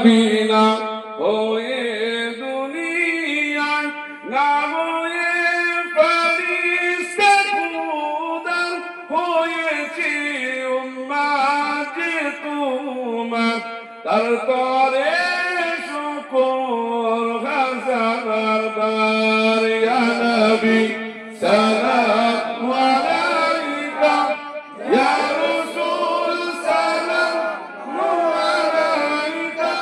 বিনা হয়ে দুনিয়ায় না হয়ে ফেরেশতা খোদা হয়েছি উম্মত যে তোমার তারপরে শুকর হাজার বার ইয়া নবী সালাম আলাইকা ইয়া রাসূল সালাম আলাইকা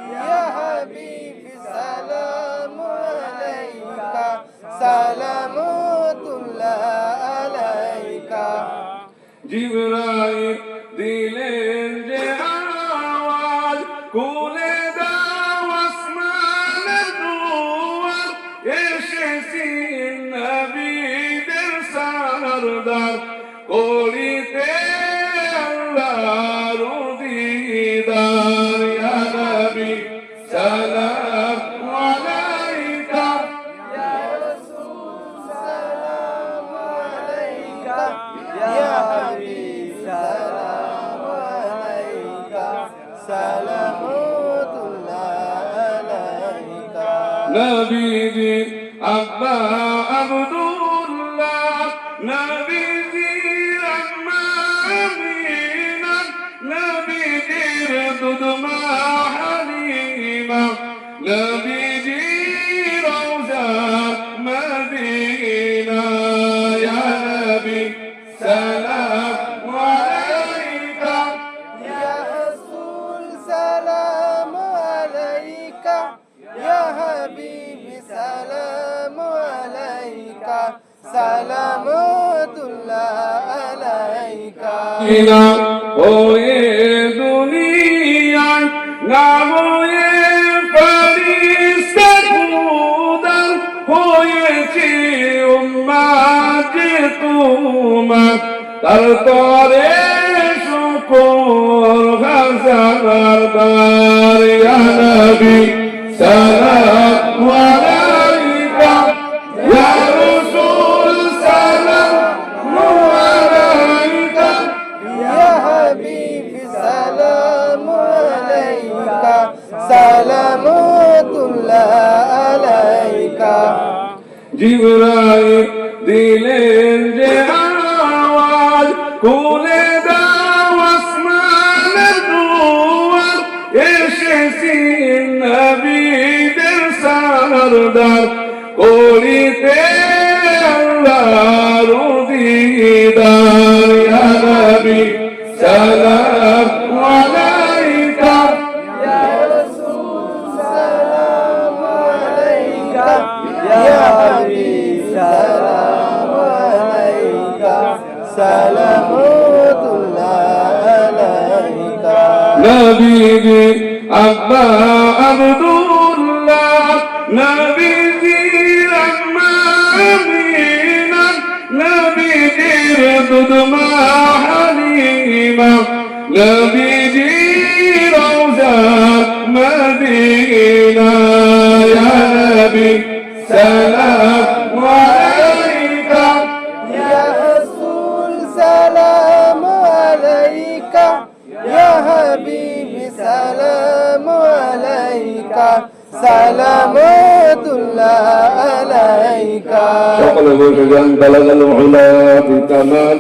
ইয়া হাবিব সালাম আলাইকা সালামুল্লাহ আলাইকা। জিবরাইল দিলেন যে আওয়াজ খুলে দাও আসমানের দুয়ার এসেছি নবীদের সরদার করিতে আল্লাহর দিদার ইয়া নবী সালাম আলাইকা ইয়া রাসূল সালাম আলাইকা ইয়া হাবিব সালাম আলাইকা সালামুল্লাহ আলাইকা। নবীজি আব্বা আব্দুল্লাহ নবীজির আম্মা আমিনা নবীজির দুধমা হালিমা নবীজির রওজা মদিনা ইয়া নবী সালাম আলাইকা ইয়া রাসূল সালাম আলাইকা ইয়া হাবিব সালাম আলাইকা সালামুল্লাহ আলাইকা। বিনা হয়ে দুনিয়ায় না হয়ে ফেরেশতা খোদা হয়েছি উম্মত যে তোমার তারপরে শুকর হাজার বার ইয়া নবী সালাম আলাইকা ইয়া রাসূল সালাম আলাইকা ইয়া হাবিব সালাম আলাইকা সালামুল্লাহ আলাইকা। জিবরাইল দিলেন যে আওয়াজ খুলে দাও আসমানের দুয়ার এসেছি নবীদের সরদার করিতে আল্লাহর দিদার ইয়া নবী সালাম আলাইকা ইয়া রাসূল সালাম আলাইকা ইয়া হাবিব সালাম আলাইকা সালামুল্লাহ আলাইকা। নবীজি আব্বা আব্দুল্লাহ নবীজির আম্মা আমিনা নবীজির দুধমা হালিমা নবীজির রওজা মদিনা ইয়া নবী সালাম আলাইকা ইয়া রাসূল সালাম আলাইকা ইয়া হাবিব সালাম আলাইকা সালামুল্লাহ আলাইকা। সকলে বসে যান দালাল উলা বিকামাল